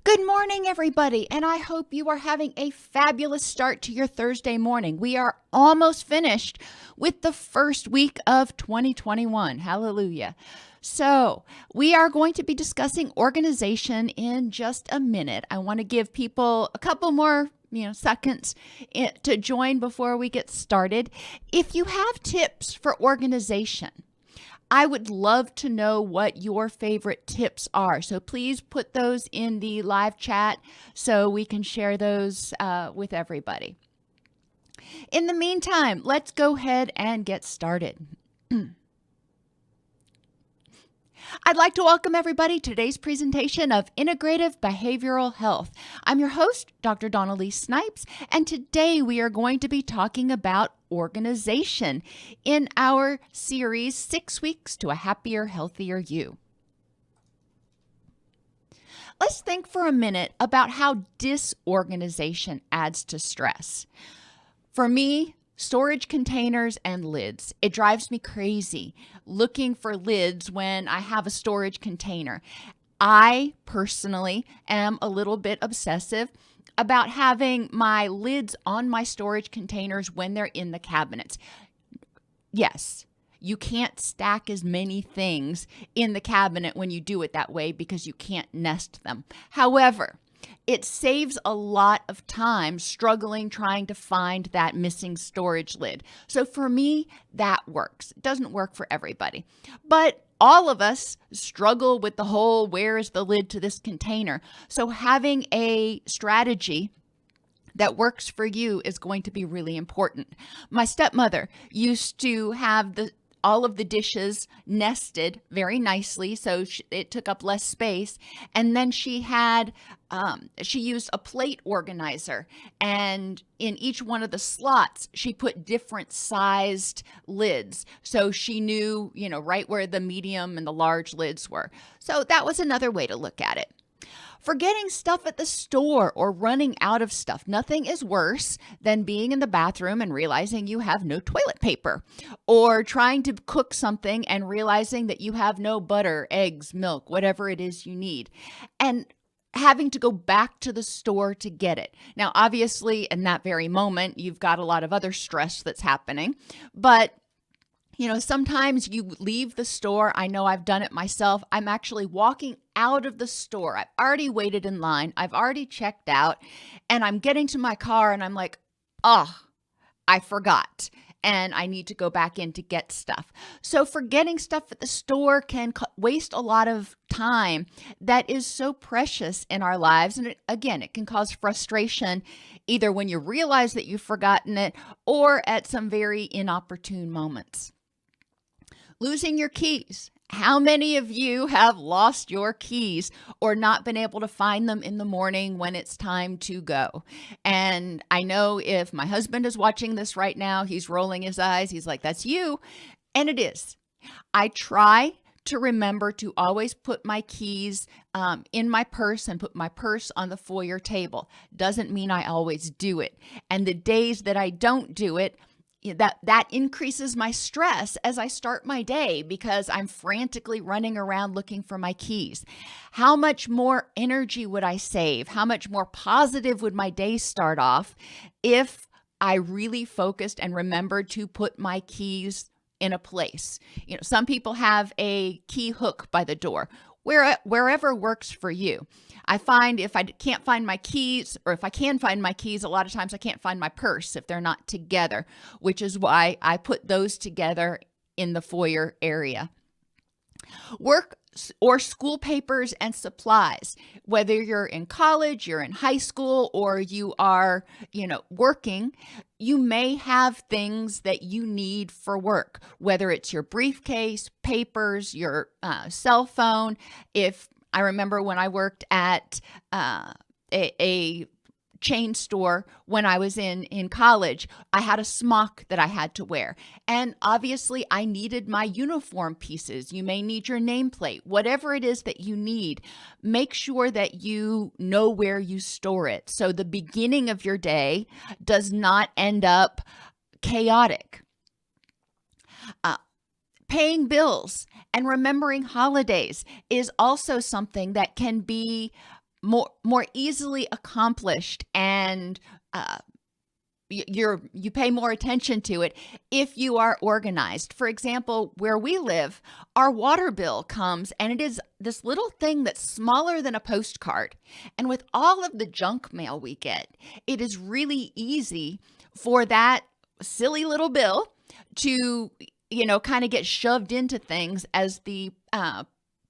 Good morning, everybody, and I hope you are having a fabulous start to your Thursday morning. We are almost finished with the first week of 2021. Hallelujah. So, we are going to be discussing organization in just a minute. I want to give people a couple more seconds to join before we get started. If you have tips for organization, I would love to know what your favorite tips are. So please put those in the live chat so we can share those with everybody. In the meantime, let's go ahead and get started. I'd like to welcome everybody to today's presentation of Integrative Behavioral Health. I'm your host, Dr. Elise Snipes, and today we are going to be talking about organization in our series, 6 Weeks to a Happier, Healthier You. Let's think for a minute about how disorganization adds to stress. For me, storage containers and lids. It drives me crazy looking for lids when I have a storage container. I personally am a little bit obsessive about having my lids on my storage containers when they're in the cabinets. Yes, you can't stack as many things in the cabinet when you do it that way because you can't nest them. However, it saves a lot of time struggling trying to find that missing storage lid. So for me, that works. It doesn't work for everybody. But all of us struggle with the whole, where is the lid to this container? So having a strategy that works for you is going to be really important. My stepmother used to have all of the dishes nested very nicely, so it took up less space. And then she used a plate organizer, and in each one of the slots, she put different sized lids. So she knew, right where the medium and the large lids were. So that was another way to look at it. Forgetting stuff at the store or running out of stuff. Nothing is worse than being in the bathroom and realizing you have no toilet paper, or trying to cook something and realizing that you have no butter, eggs, milk, whatever it is you need, and having to go back to the store to get it. Now, obviously, in that very moment, you've got a lot of other stress that's happening, but sometimes you leave the store. I know I've done it myself. I'm actually walking out of the store. I've already waited in line. I've already checked out, and I'm getting to my car and I'm like, I forgot. And I need to go back in to get stuff. So forgetting stuff at the store can waste a lot of time that is so precious in our lives. And it can cause frustration either when you realize that you've forgotten it or at some very inopportune moments. Losing your keys. How many of you have lost your keys or not been able to find them in the morning when it's time to go? And I know if my husband is watching this right now, he's rolling his eyes. He's like, that's you. And it is. I try to remember to always put my keys in my purse and put my purse on the foyer table. Doesn't mean I always do it. And the days that I don't do it, that increases my stress as I start my day because I'm frantically running around looking for my keys. How much more energy would I save? How much more positive would my day start off if I really focused and remembered to put my keys in a place? Some people have a key hook by the door. Wherever works for you. I find if I can't find my keys, or if I can find my keys, a lot of times I can't find my purse if they're not together, which is why I put those together in the foyer area. Work or school papers and supplies. Whether you're in college, you're in high school, or you are, working, you may have things that you need for work, whether it's your briefcase, papers, your cell phone. If I remember when I worked at a chain store when I was in college, I had a smock that I had to wear. And obviously I needed my uniform pieces. You may need your nameplate, whatever it is that you need. Make sure that you know where you store it, so the beginning of your day does not end up chaotic. Paying bills and remembering holidays is also something that can be more easily accomplished, and you pay more attention to it if you are organized. For example, where we live, our water bill comes and it is this little thing that's smaller than a postcard. And with all of the junk mail we get, it is really easy for that silly little bill to, kind of get shoved into things as the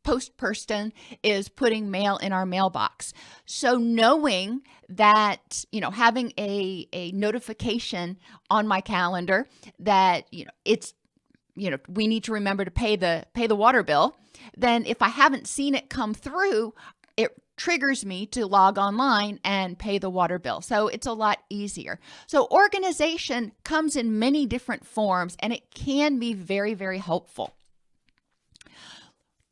post person is putting mail in our mailbox. So knowing that, having a notification on my calendar that, it's, we need to remember to pay the water bill, then if I haven't seen it come through, it triggers me to log online and pay the water bill. So it's a lot easier. So organization comes in many different forms, and it can be very, very helpful.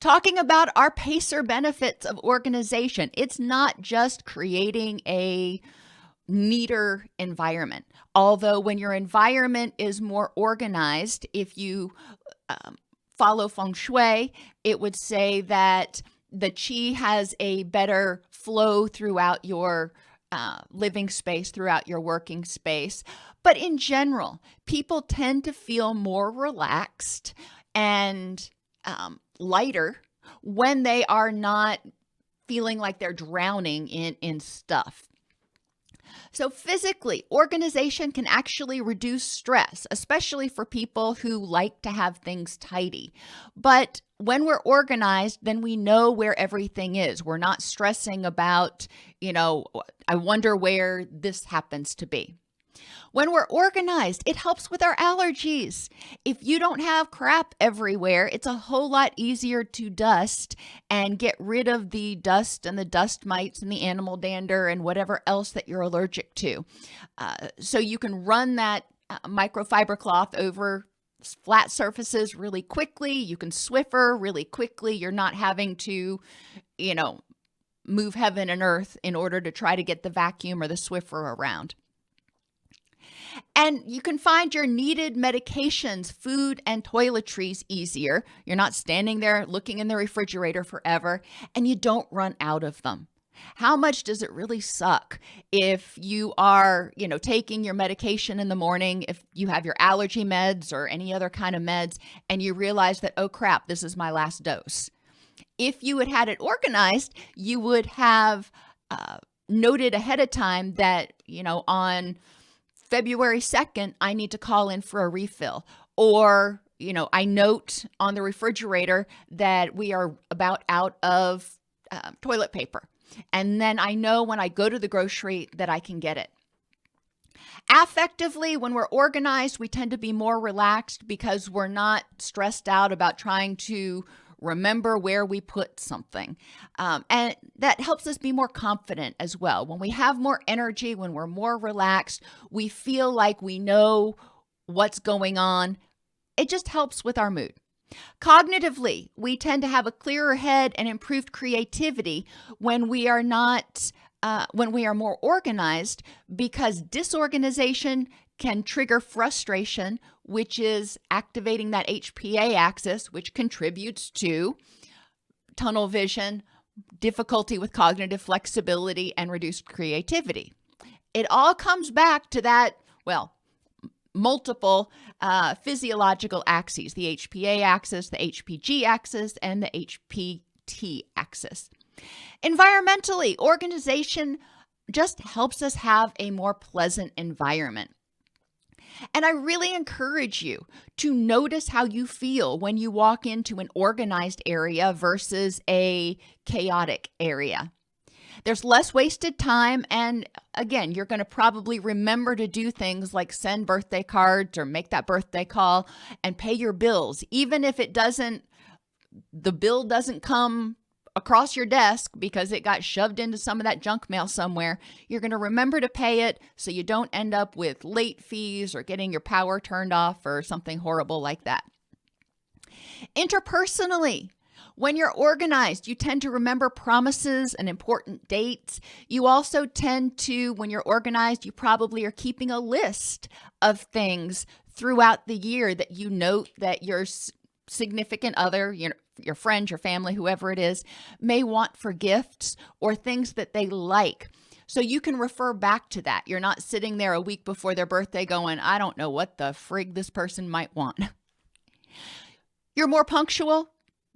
Talking about our PACER benefits of organization, it's not just creating a neater environment. Although when your environment is more organized, if you follow feng shui, it would say that the qi has a better flow throughout your living space, throughout your working space. But in general, people tend to feel more relaxed and lighter when they are not feeling like they're drowning in stuff. So physically, organization can actually reduce stress, especially for people who like to have things tidy. But when we're organized, then we know where everything is. We're not stressing about, I wonder where this happens to be. When we're organized, it helps with our allergies. If you don't have crap everywhere, it's a whole lot easier to dust and get rid of the dust and the dust mites and the animal dander and whatever else that you're allergic to. So you can run that microfiber cloth over flat surfaces really quickly. You can Swiffer really quickly. You're not having to, move heaven and earth in order to try to get the vacuum or the Swiffer around. And you can find your needed medications, food, and toiletries easier. You're not standing there looking in the refrigerator forever, and you don't run out of them. How much does it really suck if you are, taking your medication in the morning, if you have your allergy meds or any other kind of meds, and you realize that, oh crap, this is my last dose. If you had it organized, you would have noted ahead of time that, on February 2nd, I need to call in for a refill. Or, I note on the refrigerator that we are about out of toilet paper. And then I know when I go to the grocery that I can get it. Affectively, when we're organized, we tend to be more relaxed because we're not stressed out about trying to remember where we put something. And that helps us be more confident as well. When we have more energy, when we're more relaxed, we feel like we know what's going on. It just helps with our mood. Cognitively, we tend to have a clearer head and improved creativity when we are more organized, because disorganization can trigger frustration, which is activating that HPA axis, which contributes to tunnel vision, difficulty with cognitive flexibility, and reduced creativity. It all comes back to that, multiple physiological axes, the HPA axis, the HPG axis, and the HPT axis. Environmentally, organization just helps us have a more pleasant environment. And I really encourage you to notice how you feel when you walk into an organized area versus a chaotic area. There's less wasted time, and again, you're going to probably remember to do things like send birthday cards or make that birthday call and pay your bills. Even if the bill doesn't come across your desk because it got shoved into some of that junk mail somewhere, you're going to remember to pay it so you don't end up with late fees or getting your power turned off or something horrible like that. Interpersonally, when you're organized, you tend to remember promises and important dates. You also tend to, when you're organized, you probably are keeping a list of things throughout the year that you note that you're significant other, your friend, your family, whoever it is, may want for gifts or things that they like. So you can refer back to that. You're not sitting there a week before their birthday going, I don't know what the frig this person might want. You're more punctual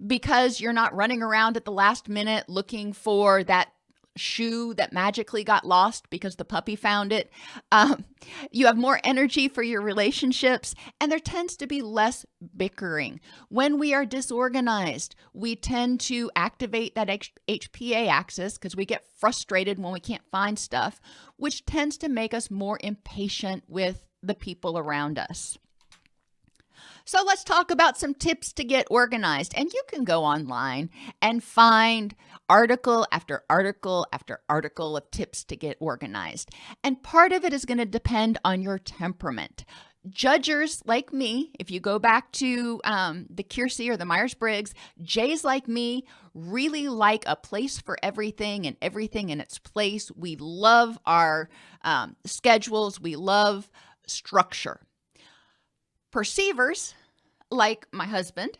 because you're not running around at the last minute looking for that shoe that magically got lost because the puppy found it. You have more energy for your relationships, and there tends to be less bickering. When we are disorganized, we tend to activate that HPA axis because we get frustrated when we can't find stuff, which tends to make us more impatient with the people around us. So let's talk about some tips to get organized. And you can go online and find article after article after article of tips to get organized. And part of it is going to depend on your temperament. Judgers like me, if you go back to the CRCC or the Myers-Briggs, Jays like me really like a place for everything and everything in its place. We love our schedules. We love structure. Perceivers, like my husband,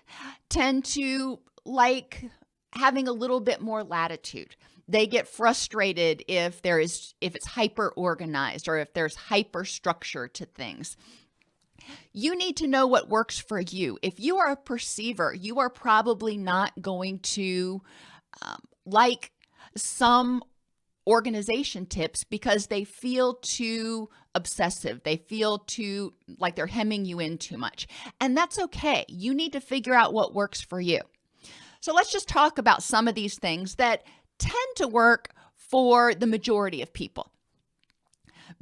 tend to like having a little bit more latitude. They get frustrated if it's hyper organized or if there's hyper structure to things. You need to know what works for you. If you are a perceiver, you are probably not going to like some organization tips because they feel too obsessive. They feel too like they're hemming you in too much. And that's okay. You need to figure out what works for you. So let's just talk about some of these things that tend to work for the majority of people.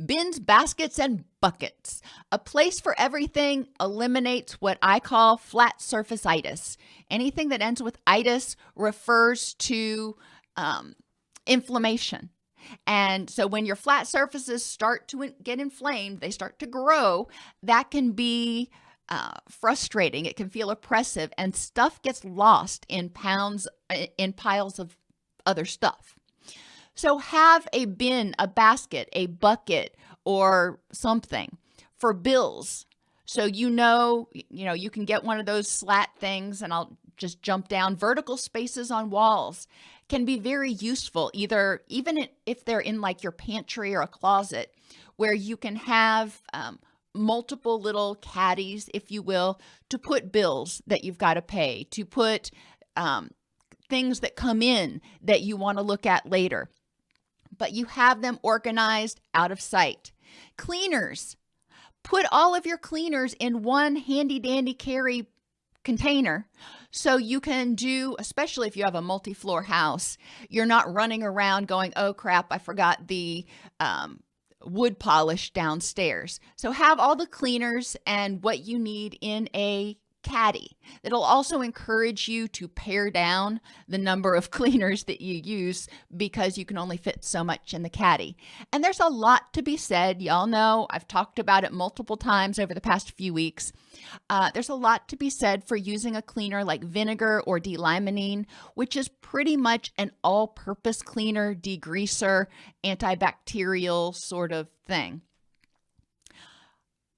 Bins, baskets, and buckets. A place for everything eliminates what I call flat surface-itis. Anything that ends with itis refers to inflammation. And so when your flat surfaces start to get inflamed, they start to grow, that can be frustrating. It can feel oppressive, and stuff gets lost in piles of other stuff. So have a bin, a basket, a bucket, or something for bills. So you can get one of those slat things, and I'll just jump down. Vertical spaces on walls can be very useful, even if they're in like your pantry or a closet, where you can have multiple little caddies, if you will, to put bills that you've got to pay, to put things that come in that you want to look at later. But you have them organized out of sight. Cleaners. Put all of your cleaners in one handy dandy carry container so you can do, especially if you have a multi-floor house, you're not running around going, oh crap, I forgot the wood polish downstairs. So have all the cleaners and what you need in a caddy. It'll also encourage you to pare down the number of cleaners that you use because you can only fit so much in the caddy. And there's a lot to be said. Y'all know I've talked about it multiple times over the past few weeks. There's a lot to be said for using a cleaner like vinegar or D-limonene, which is pretty much an all-purpose cleaner, degreaser, antibacterial sort of thing.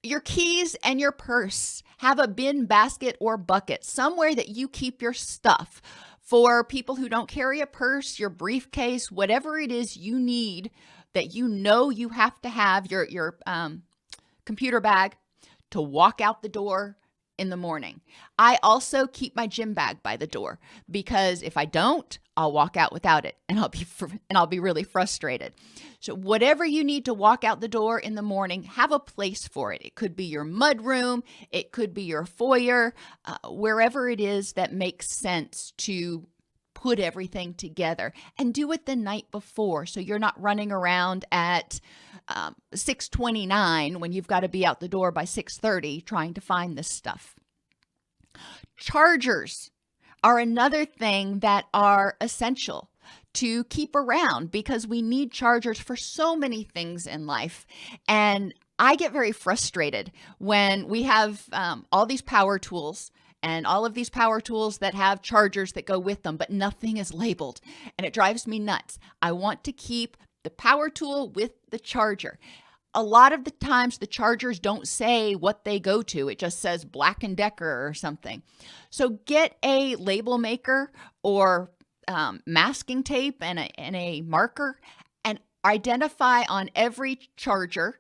Your keys and your purse. Have a bin, basket, or bucket, somewhere that you keep your stuff. For people who don't carry a purse, your briefcase, whatever it is you need that you know you have to have, your computer bag to walk out the door in the morning. I also keep my gym bag by the door because if I don't, I'll walk out without it and I'll be really frustrated. So whatever you need to walk out the door in the morning, have a place for it. It could be your mud room, it could be your foyer, wherever it is that makes sense to put everything together, and do it the night before so you're not running around at 6:29 when you've got to be out the door by 6:30 trying to find this stuff. Chargers are another thing that are essential to keep around because we need chargers for so many things in life. And I get very frustrated when we have all these power tools and all of these power tools that have chargers that go with them, but nothing is labeled. And it drives me nuts. I want to keep the power tool with the charger. a lot of the times the chargers don't say what they go to. It just says Black & Decker or something. So get a label maker or masking tape and a marker and identify on every charger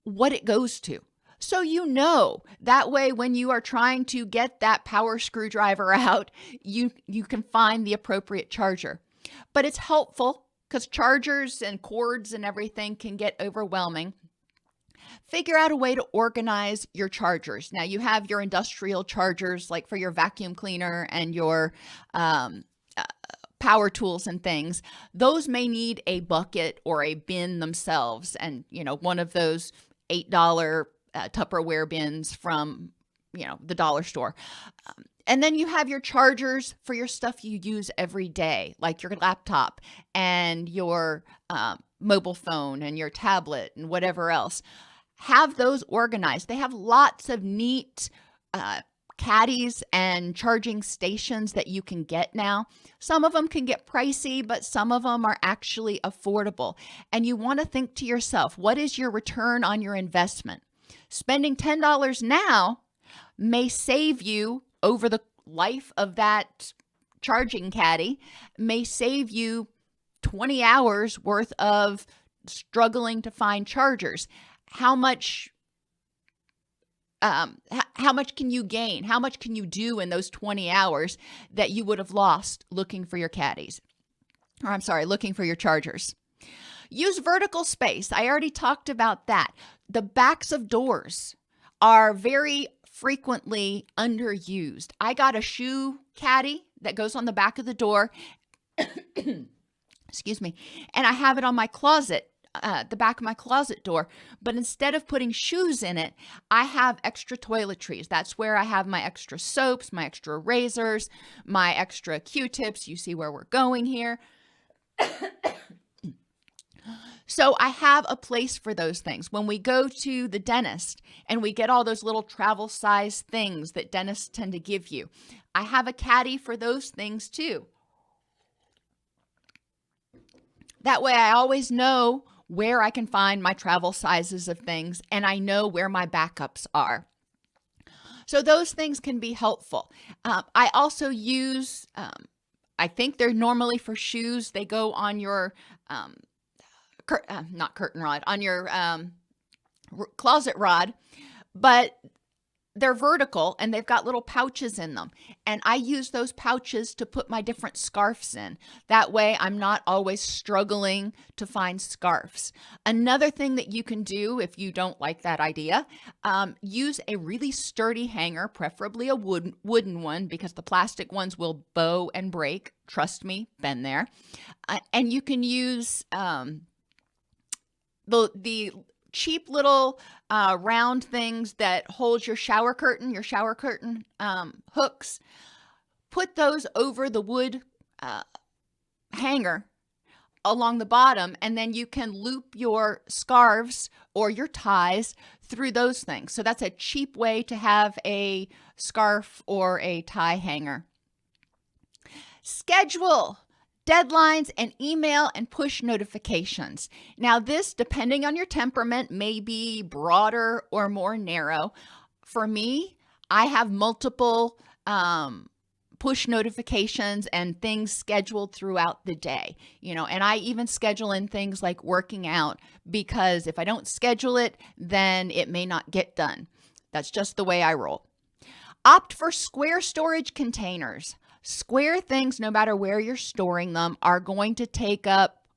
what it goes to. So you know, that way when you are trying to get that power screwdriver out, you can find the appropriate charger. But it's helpful because chargers and cords and everything can get overwhelming. Figure out a way to organize your chargers. Now you have your industrial chargers like for your vacuum cleaner and your power tools and things. Those may need a bucket or a bin themselves, and one of those $8 Tupperware bins from the dollar store. And then you have your chargers for your stuff you use every day, like your laptop and your mobile phone and your tablet and whatever else. Have those organized. They have lots of neat caddies and charging stations that you can get now. Some of them can get pricey, but some of them are actually affordable. And you want to think to yourself, what is your return on your investment? Spending $10 now may save you over the life of that charging caddy, may save you 20 hours worth of struggling to find chargers. How much can you gain? How much can you do in those 20 hours that you would have lost looking for your caddies? Or looking for your chargers. Use vertical space. I already talked about that. The backs of doors are very frequently underused. I got a shoe caddy that goes on the back of the door. Excuse me. And I have it on my closet. The back of my closet door, but instead of putting shoes in it, I have extra toiletries. That's where I have my extra soaps, my extra razors, my extra Q-tips. You see where we're going here. So I have a place for those things. When we go to the dentist and we get all those little travel size things that dentists tend to give you, I have a caddy for those things too. That way I always know where I can find my travel sizes of things, and I know where my backups are. So those things can be helpful. I also use, I think they're normally for shoes. They go on your, not curtain rod, on your closet rod, but they're vertical and they've got little pouches in them. And I use those pouches to put my different scarves in. That way I'm not always struggling to find scarves. Another thing that you can do if you don't like that idea, use a really sturdy hanger, preferably a wooden one, because the plastic ones will bow and break. Trust me, been there. And you can use the cheap little round things that hold your shower curtain hooks. Put those over the wood hanger along the bottom, and then you can loop your scarves or your ties through those things. So that's a cheap way to have a scarf or a tie hanger. Schedule deadlines and email and push notifications. Now this, depending on your temperament, may be broader or more narrow. For me, I have multiple push notifications and things scheduled throughout the day, and I even schedule in things like working out, because if I don't schedule it, then it may not get done. That's just the way I roll. Opt for square storage containers. Square things, no matter where you're storing them, are going to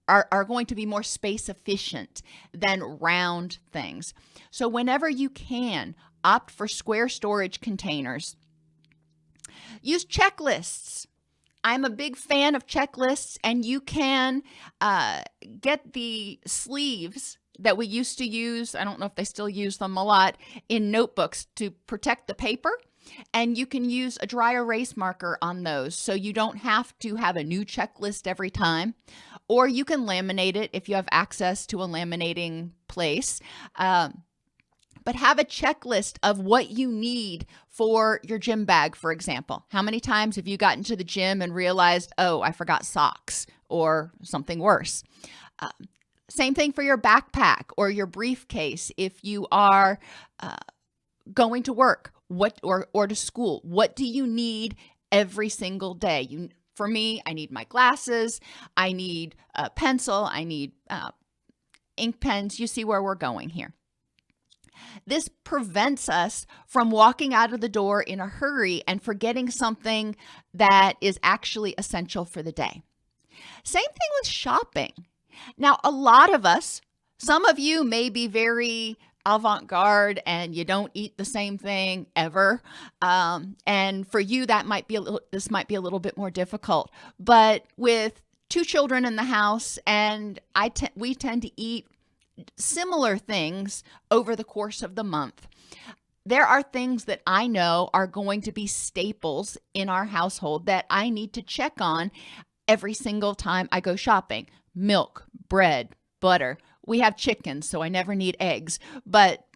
are going to be more space efficient than round things. So whenever you can, opt for square storage containers. Use checklists. I'm a big fan of checklists, and you can get the sleeves that we used to use. I don't know if they still use them a lot in notebooks to protect the paper. And you can use a dry erase marker on those, so you don't have to have a new checklist every time. Or you can laminate it if you have access to a laminating place. But have a checklist of what you need for your gym bag, for example. How many times have you gotten to the gym and realized, oh, I forgot socks or something worse? Same thing for your backpack or your briefcase. If you are going to work, or to school, what do you need every single day? For me, I need my glasses, I need a pencil, I need ink pens. You see where we're going here. This prevents us from walking out of the door in a hurry and forgetting something that is actually essential for the day. Same thing with shopping. Now, a lot of us, some of you may be very avant-garde and you don't eat the same thing ever. And for you, this might be a little bit more difficult. But with 2 children in the house, and we tend to eat similar things over the course of the month, there are things that I know are going to be staples in our household that I need to check on every single time I go shopping. Milk, bread, butter. We have chickens, so I never need eggs. But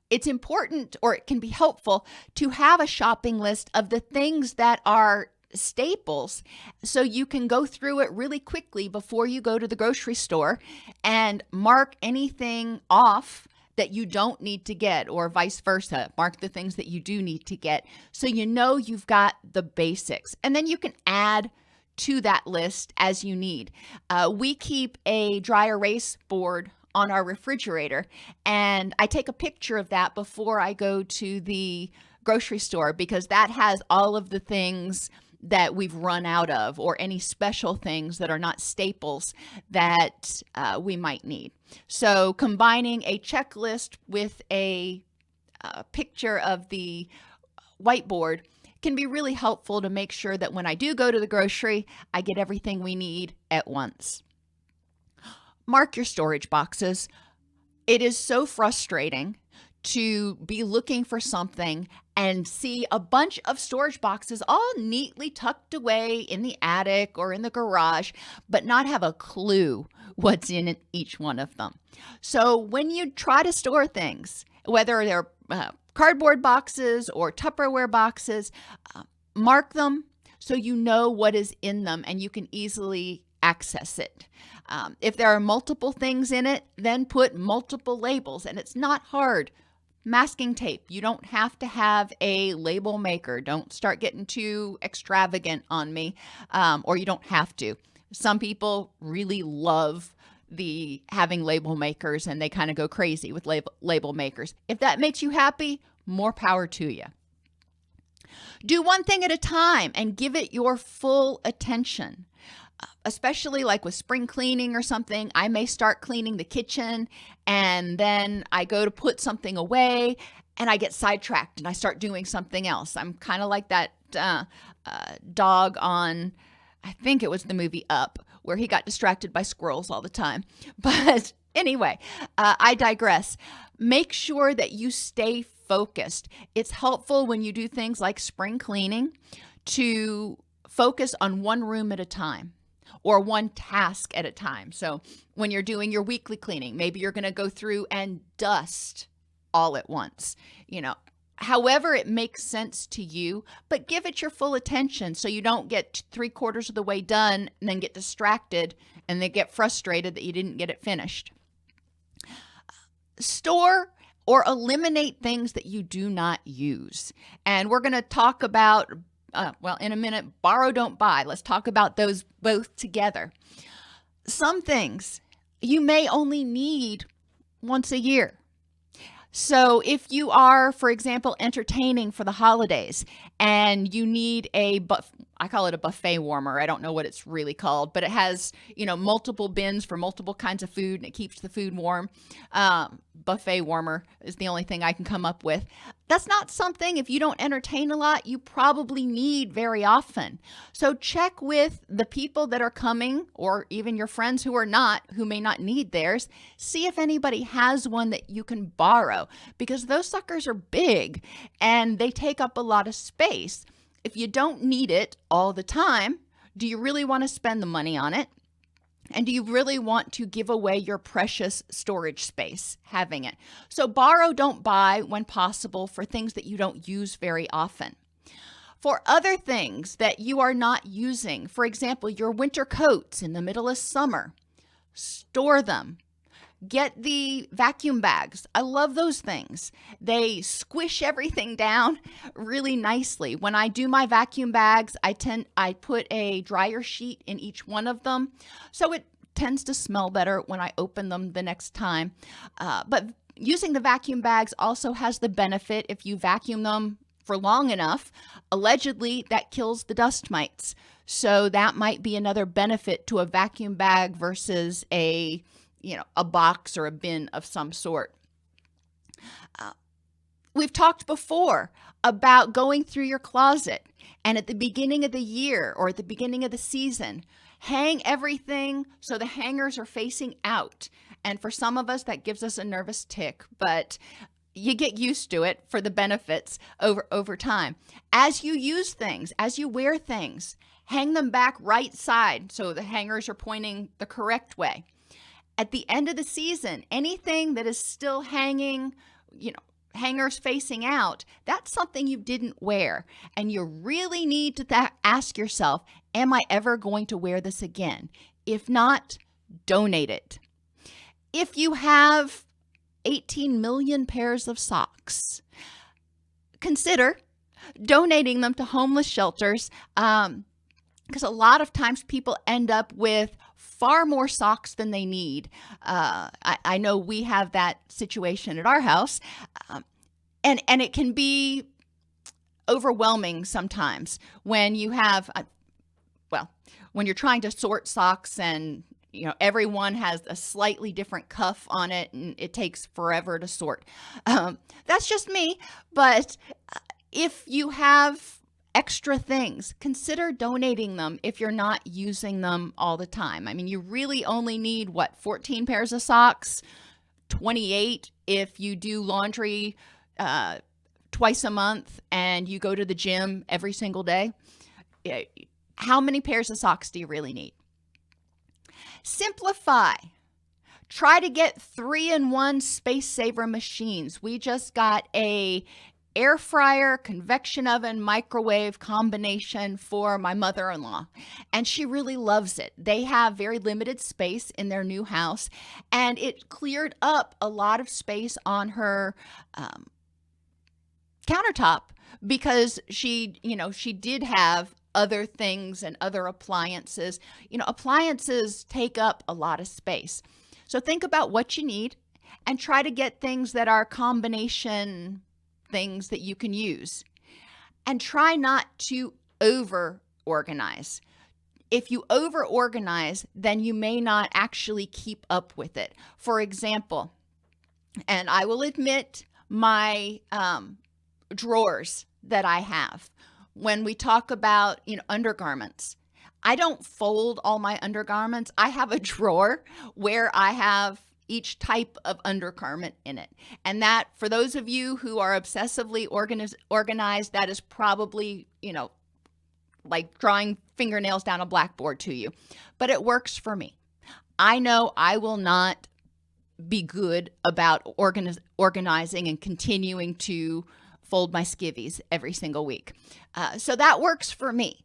it's important, or it can be helpful, to have a shopping list of the things that are staples, so you can go through it really quickly before you go to the grocery store and mark anything off that you don't need to get, or vice versa. Mark the things that you do need to get, so you know you've got the basics. And then you can add to that list as you need. We keep a dry erase board on our refrigerator, and I take a picture of that before I go to the grocery store, because that has all of the things that we've run out of, or any special things that are not staples that we might need. So combining a checklist with a picture of the whiteboard can be really helpful to make sure that when I do go to the grocery, I get everything we need at once. Mark your storage boxes. It is so frustrating to be looking for something and see a bunch of storage boxes all neatly tucked away in the attic or in the garage, but not have a clue what's in each one of them. So when you try to store things, whether they're cardboard boxes or Tupperware boxes, mark them so you know what is in them and you can easily access it. If there are multiple things in it, then put multiple labels, and it's not hard. Masking tape. You don't have to have a label maker. Don't start getting too extravagant on me, or you don't have to. Some people really love having label makers, and they kind of go crazy with label makers. If that makes you happy, more power to you. Do one thing at a time and give it your full attention. Especially like with spring cleaning or something, I may start cleaning the kitchen and then I go to put something away and I get sidetracked and I start doing something else. I'm kind of like that dog on, I think it was the movie Up, where he got distracted by squirrels all the time. But anyway, I digress. Make sure that you stay focused. It's helpful when you do things like spring cleaning to focus on one room at a time, or one task at a time. So when you're doing your weekly cleaning, maybe you're going to go through and dust all at once. However it makes sense to you, but give it your full attention so you don't get 3/4 of the way done and then get distracted and then get frustrated that you didn't get it finished. Store or eliminate things that you do not use. And we're going to talk about in a minute, borrow, don't buy. Let's talk about those both together. Some things you may only need once a year. So if you are, for example, entertaining for the holidays and you need I call it a buffet warmer. I don't know what it's really called, but it has, multiple bins for multiple kinds of food and it keeps the food warm. Buffet warmer is the only thing I can come up with. That's not something, if you don't entertain a lot, you probably need very often. So check with the people that are coming, or even your friends who may not need theirs. See if anybody has one that you can borrow, because those suckers are big and they take up a lot of space. If you don't need it all the time, do you really want to spend the money on it? And do you really want to give away your precious storage space having it? So borrow, don't buy when possible for things that you don't use very often. For other things that you are not using, for example, your winter coats in the middle of summer, Store them. Get the vacuum bags. I love those things. They squish everything down really nicely. When I do my vacuum bags, I put a dryer sheet in each one of them, so it tends to smell better when I open them the next time. But using the vacuum bags also has the benefit, if you vacuum them for long enough, allegedly that kills the dust mites. So that might be another benefit to a vacuum bag versus a box or a bin of some sort. We've talked before about going through your closet, and at the beginning of the year or at the beginning of the season, hang everything so the hangers are facing out. And for some of us, that gives us a nervous tick, but you get used to it for the benefits over time. As you use things, as you wear things, hang them back right side so the hangers are pointing the correct way. At the end of the season, anything that is still hanging, hangers facing out, that's something you didn't wear. And you really need to ask yourself, am I ever going to wear this again? If not, donate it. If you have 18 million pairs of socks, consider donating them to homeless shelters, because a lot of times people end up with far more socks than they need. I know we have that situation at our house, and it can be overwhelming sometimes when you have, when you're trying to sort socks and everyone has a slightly different cuff on it and it takes forever to sort. That's just me, but if you have extra things, consider donating them if you're not using them all the time. I mean, you really only need 14 pairs of socks, 28 if you do laundry twice a month and you go to the gym every single day. How many pairs of socks do you really need? Simplify. Try to get 3-in-1 space saver machines. We just got a air fryer, convection oven, microwave combination for my mother-in-law, and she really loves it. They have very limited space in their new house, and it cleared up a lot of space on her countertop because she did have other things and other appliances. Appliances take up a lot of space. So think about what you need and try to get things that are combination things that you can use. And try not to over-organize. If you over-organize, then you may not actually keep up with it. For example, and I will admit my drawers that I have. When we talk about, undergarments, I don't fold all my undergarments. I have a drawer where I have each type of undergarment in it. And that, for those of you who are obsessively organized, that is probably, like drawing fingernails down a blackboard to you. But it works for me. I know I will not be good about organizing and continuing to fold my skivvies every single week. So that works for me.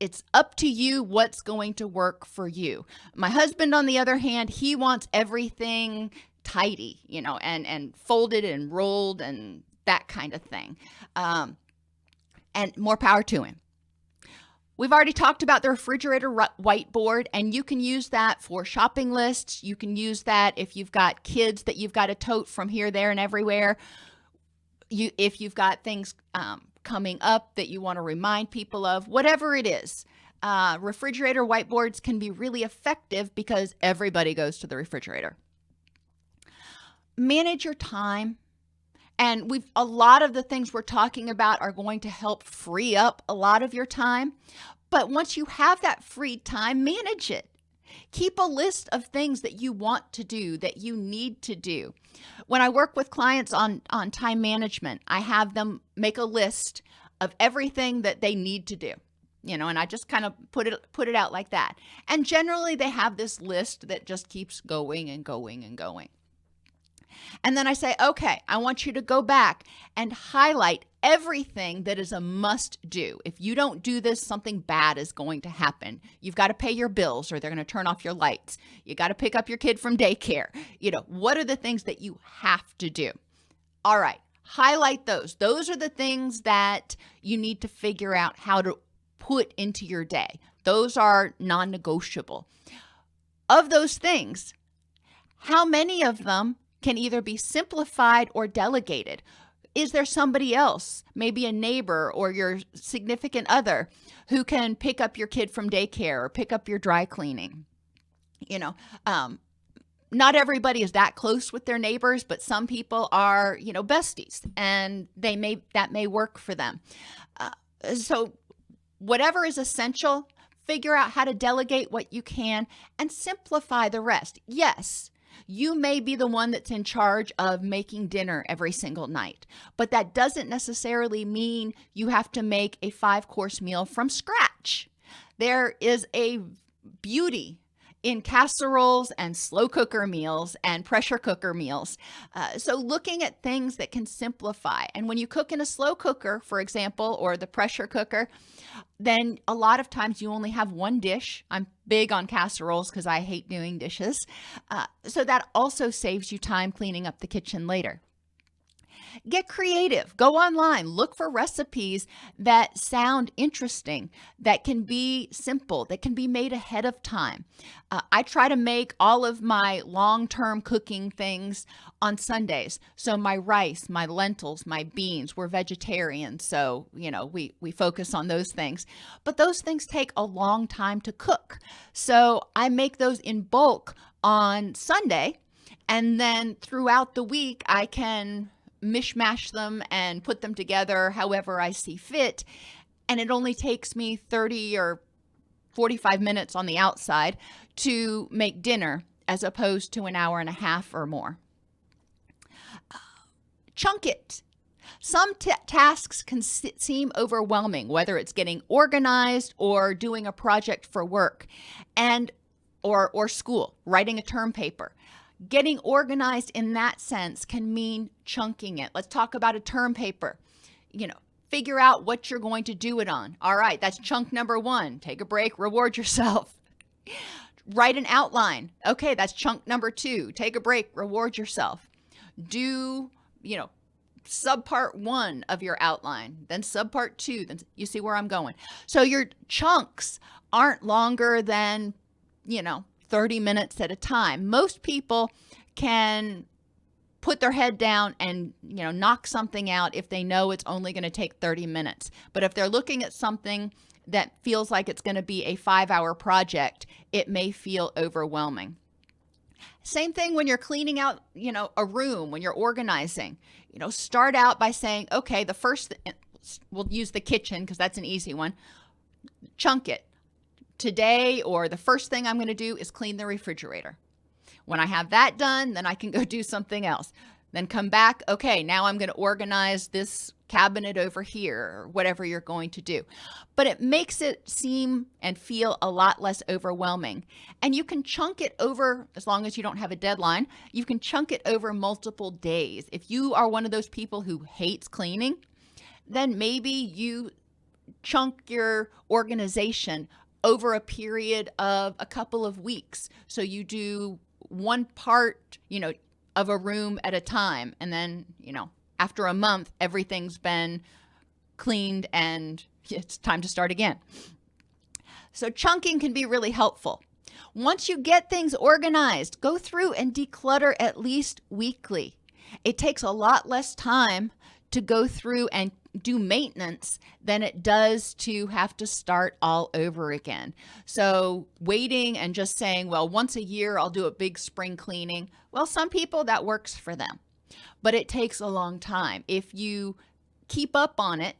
It's up to you what's going to work for you. My husband, on the other hand, he wants everything tidy, and folded and rolled and that kind of thing. And more power to him. We've already talked about the refrigerator whiteboard, and you can use that for shopping lists. You can use that if you've got kids that you've got to tote from here, there, and everywhere. If you've got things coming up that you want to remind people of, whatever it is. Refrigerator whiteboards can be really effective because everybody goes to the refrigerator. Manage your time. And a lot of the things we're talking about are going to help free up a lot of your time. But once you have that free time, manage it. Keep a list of things that you want to do, that you need to do. When I work with clients on time management, I have them make a list of everything that they need to do, and I just kind of put it out like that. And generally they have this list that just keeps going and going and going. And then I say, okay, I want you to go back and highlight everything that is a must do. If you don't do this, something bad is going to happen. You've got to pay your bills or they're going to turn off your lights. You got to pick up your kid from daycare. What are the things that you have to do? All right, highlight those. Those are the things that you need to figure out how to put into your day. Those are non-negotiable. Of those things, how many of them can either be simplified or delegated? Is there somebody else, maybe a neighbor or your significant other, who can pick up your kid from daycare or pick up your dry cleaning? Not everybody is that close with their neighbors, but some people are, besties, and that may work for them. So whatever is essential, figure out how to delegate what you can and simplify the rest. Yes, you may be the one that's in charge of making dinner every single night, but that doesn't necessarily mean you have to make a 5-course meal from scratch. There is a beauty in casseroles and slow cooker meals and pressure cooker meals. So looking at things that can simplify. And when you cook in a slow cooker, for example, or the pressure cooker, then a lot of times you only have one dish. I'm big on casseroles because I hate doing dishes. So that also saves you time cleaning up the kitchen later. Get creative. Go online. Look for recipes that sound interesting, that can be simple, that can be made ahead of time. I try to make all of my long-term cooking things on Sundays. So my rice, my lentils, my beans, we're vegetarian, so we focus on those things. But those things take a long time to cook. So I make those in bulk on Sunday, and then throughout the week I can mishmash them and put them together however I see fit. And it only takes me 30 or 45 minutes on the outside to make dinner as opposed to an hour and a half or more. Chunk it. Some tasks can seem overwhelming, whether it's getting organized or doing a project for work or school, writing a term paper. Getting organized in that sense can mean chunking it. Let's talk about a term paper. Figure out what you're going to do it on. All right, that's chunk number 1. Take a break, reward yourself. Write an outline. Okay, that's chunk number 2. Take a break, reward yourself. Do, subpart 1 of your outline, then subpart 2. Then you see where I'm going. So your chunks aren't longer than, 30 minutes at a time. Most people can put their head down and, knock something out if they know it's only going to take 30 minutes. But if they're looking at something that feels like it's going to be a 5-hour project, it may feel overwhelming. Same thing when you're cleaning out, a room, when you're organizing. Start out by saying, okay, we'll use the kitchen because that's an easy one. Chunk it. Today, or the first thing I'm going to do is clean the refrigerator. When I have that done, then I can go do something else. Then come back. Okay, now I'm going to organize this cabinet over here, or whatever you're going to do. But it makes it seem and feel a lot less overwhelming. And you can chunk it over, as long as you don't have a deadline, you can chunk it over multiple days. If you are one of those people who hates cleaning, then maybe you chunk your organization over a period of a couple of weeks. So you do one part, of a room at a time. And then, after a month, everything's been cleaned and it's time to start again. So chunking can be really helpful. Once you get things organized, go through and declutter at least weekly. It takes a lot less time to go through and do maintenance than it does to have to start all over again. So waiting and just saying, well, once a year I'll do a big spring cleaning. Well, some people that works for them, but it takes a long time. If you keep up on it,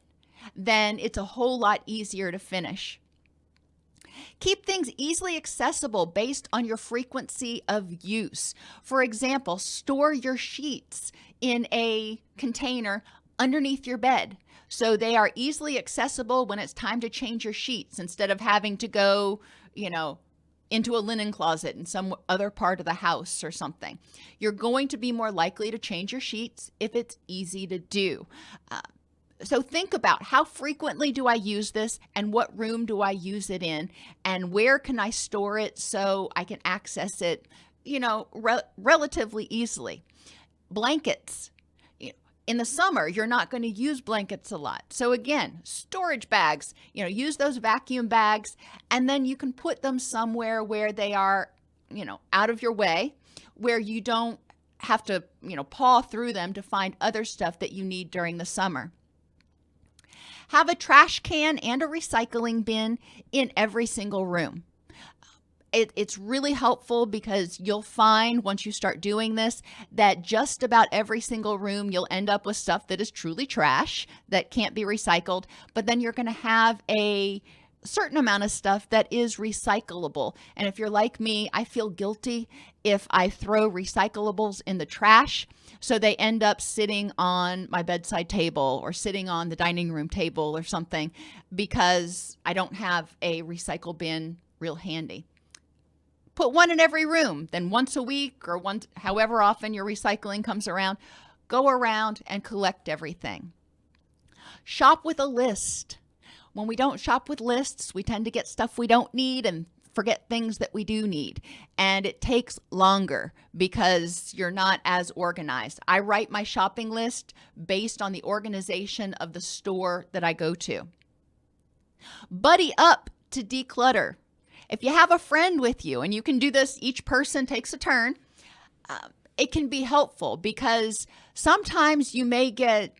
then it's a whole lot easier to finish. Keep things easily accessible based on your frequency of use. For example, store your sheets in a container underneath your bed, so they are easily accessible when it's time to change your sheets, instead of having to go, into a linen closet in some other part of the house or something. You're going to be more likely to change your sheets if it's easy to do. So think about, how frequently do I use this, and what room do I use it in, and where can I store it so I can access it, relatively easily. Blankets. In the summer, you're not going to use blankets a lot. So again, storage bags, use those vacuum bags, and then you can put them somewhere where they are, out of your way, where you don't have to, paw through them to find other stuff that you need during the summer. Have a trash can and a recycling bin in every single room. It's really helpful because you'll find, once you start doing this, that just about every single room you'll end up with stuff that is truly trash that can't be recycled, but then you're going to have a certain amount of stuff that is recyclable. And if you're like me, I feel guilty if I throw recyclables in the trash, so they end up sitting on my bedside table or sitting on the dining room table or something, because I don't have a recycle bin real handy. Put one in every room. Then once a week, or once, however often your recycling comes around, go around and collect everything. Shop with a list. When we don't shop with lists, we tend to get stuff we don't need and forget things that we do need. And it takes longer because you're not as organized. I write my shopping list based on the organization of the store that I go to. Buddy up to declutter. If you have a friend with you, and you can do this, each person takes a turn, it can be helpful, because sometimes you may get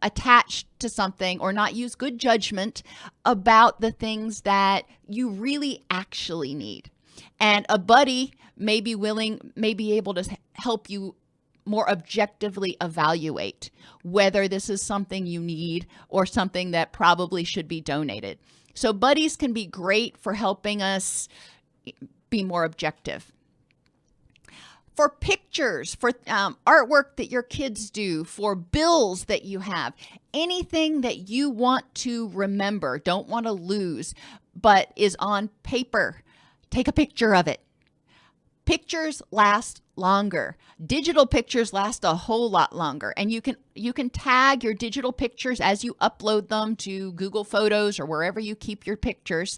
attached to something or not use good judgment about the things that you really actually need. And a buddy may be able to help you more objectively evaluate whether this is something you need or something that probably should be donated. So buddies can be great for helping us be more objective. For pictures, for artwork that your kids do, for bills that you have, anything that you want to remember, don't want to lose, but is on paper, take a picture of it. Pictures last longer. Digital pictures last a whole lot longer, and you can tag your digital pictures as you upload them to Google Photos or wherever you keep your pictures,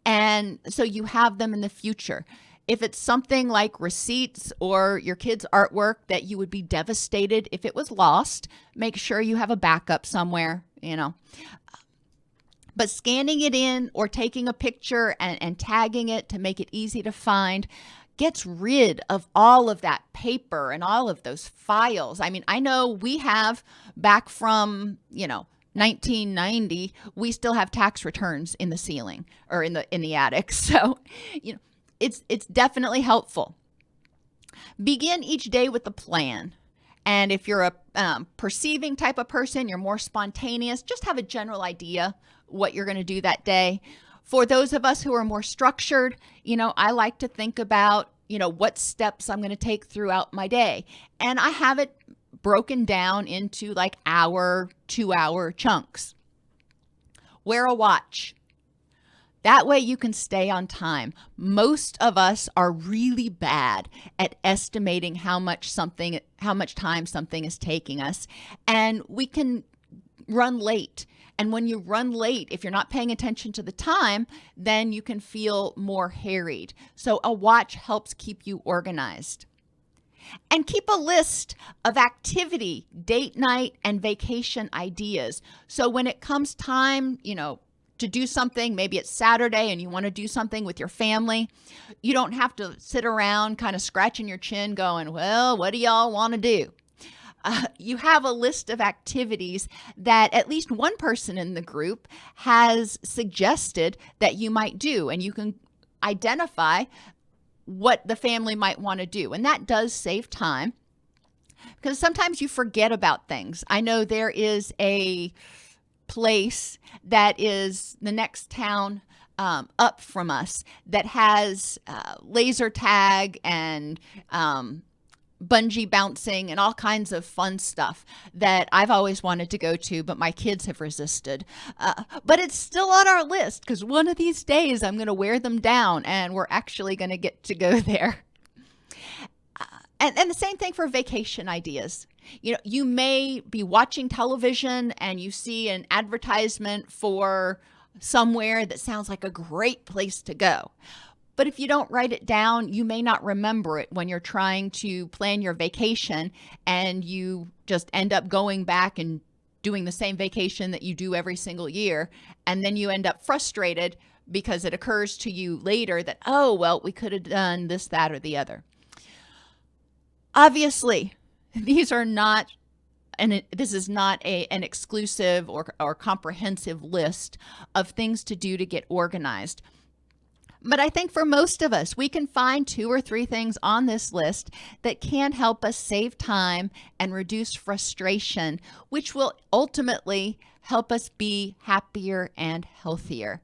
and so you have them in the future. If it's something like receipts or your kids' artwork that you would be devastated if it was lost, make sure you have a backup somewhere, But scanning it in or taking a picture and tagging it to make it easy to find gets rid of all of that paper and all of those files. I mean, I know we have, back from, 1990, we still have tax returns in the ceiling or in the attic. So, it's definitely helpful. Begin each day with a plan. And if you're a perceiving type of person, you're more spontaneous, just have a general idea what you're going to do that day. For those of us who are more structured, I like to think about, what steps I'm going to take throughout my day. And I have it broken down into like hour, 2-hour chunks. Wear a watch. That way you can stay on time. Most of us are really bad at estimating how much time something is taking us, and we can run late. And when you run late, if you're not paying attention to the time, then you can feel more harried. So a watch helps keep you organized. And keep a list of activity, date night, and vacation ideas. So when it comes time, to do something, maybe it's Saturday and you want to do something with your family, you don't have to sit around kind of scratching your chin going, well, what do y'all want to do? You have a list of activities that at least one person in the group has suggested that you might do, and you can identify what the family might want to do. And that does save time, because sometimes you forget about things. I know there is a place that is the next town up from us that has laser tag and bungee bouncing and all kinds of fun stuff that I've always wanted to go to, but my kids have resisted. But it's still on our list because one of these days I'm going to wear them down and we're actually going to get to go there. And the same thing for vacation ideas. You know, you may be watching television and you see an advertisement for somewhere that sounds like a great place to go. But if you don't write it down, you may not remember it when you're trying to plan your vacation, and you just end up going back and doing the same vacation that you do every single year. And then you end up frustrated because it occurs to you later that, oh, well, we could have done this, that, or the other. Obviously, these are not, and this is not an exclusive or comprehensive list of things to do to get organized. But I think for most of us, we can find 2 or 3 things on this list that can help us save time and reduce frustration, which will ultimately help us be happier and healthier.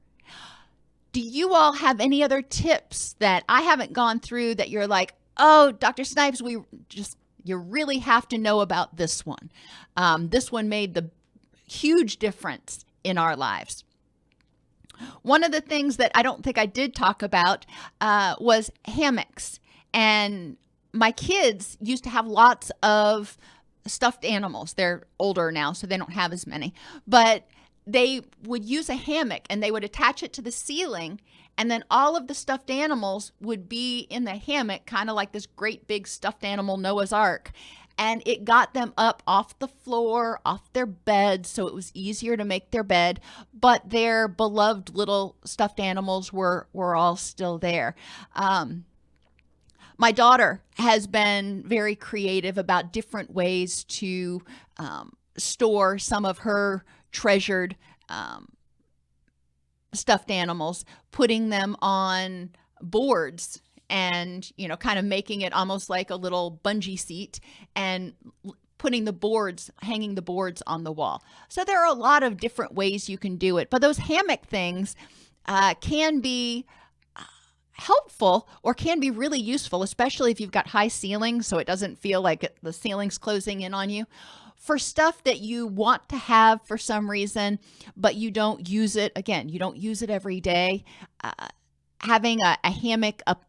Do you all have any other tips that I haven't gone through that you're like, oh, Dr. Snipes, you really have to know about this one. This one made the huge difference in our lives. One of the things that I don't think I did talk about was hammocks. And my kids used to have lots of stuffed animals. They're older now, so they don't have as many. But they would use a hammock and they would attach it to the ceiling, and then all of the stuffed animals would be in the hammock, kind of like this great big stuffed animal Noah's Ark. And it got them up off the floor, off their bed, so it was easier to make their bed. But their beloved little stuffed animals were all still there. My daughter has been very creative about different ways to store some of her treasured stuffed animals, putting them on boards and, you know, kind of making it almost like a little bungee seat and putting the boards, hanging the boards on the wall. So there are a lot of different ways you can do it, but those hammock things can be helpful or can be really useful, especially if you've got high ceilings so it doesn't feel like the ceiling's closing in on you. For stuff that you want to have for some reason, but you don't use it, again, you don't use it every day, having a hammock up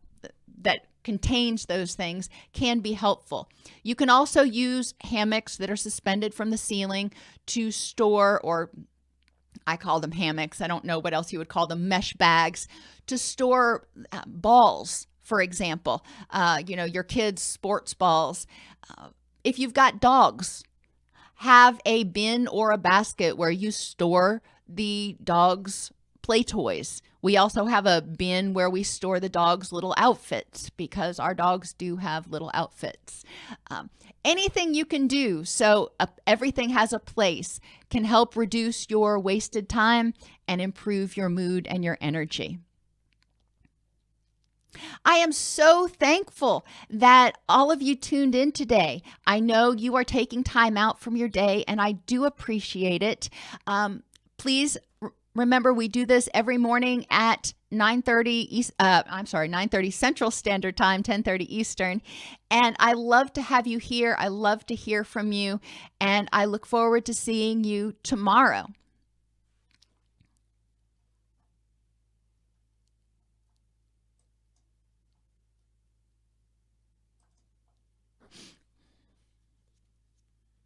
that contains those things can be helpful. You can also use hammocks that are suspended from the ceiling to store, or I call them hammocks, I don't know what else you would call them, mesh bags, to store balls, for example, your kids' sports balls. If you've got dogs, have a bin or a basket where you store the dog's play toys. We also have a bin where we store the dog's little outfits because our dogs do have little outfits. Anything you can do so everything has a place can help reduce your wasted time and improve your mood and your energy. I am so thankful that all of you tuned in today. I know you are taking time out from your day, and I do appreciate it. Please remember, we do this every morning at 9:30 Central Standard Time, 10:30 Eastern. And I love to have you here. I love to hear from you, and I look forward to seeing you tomorrow.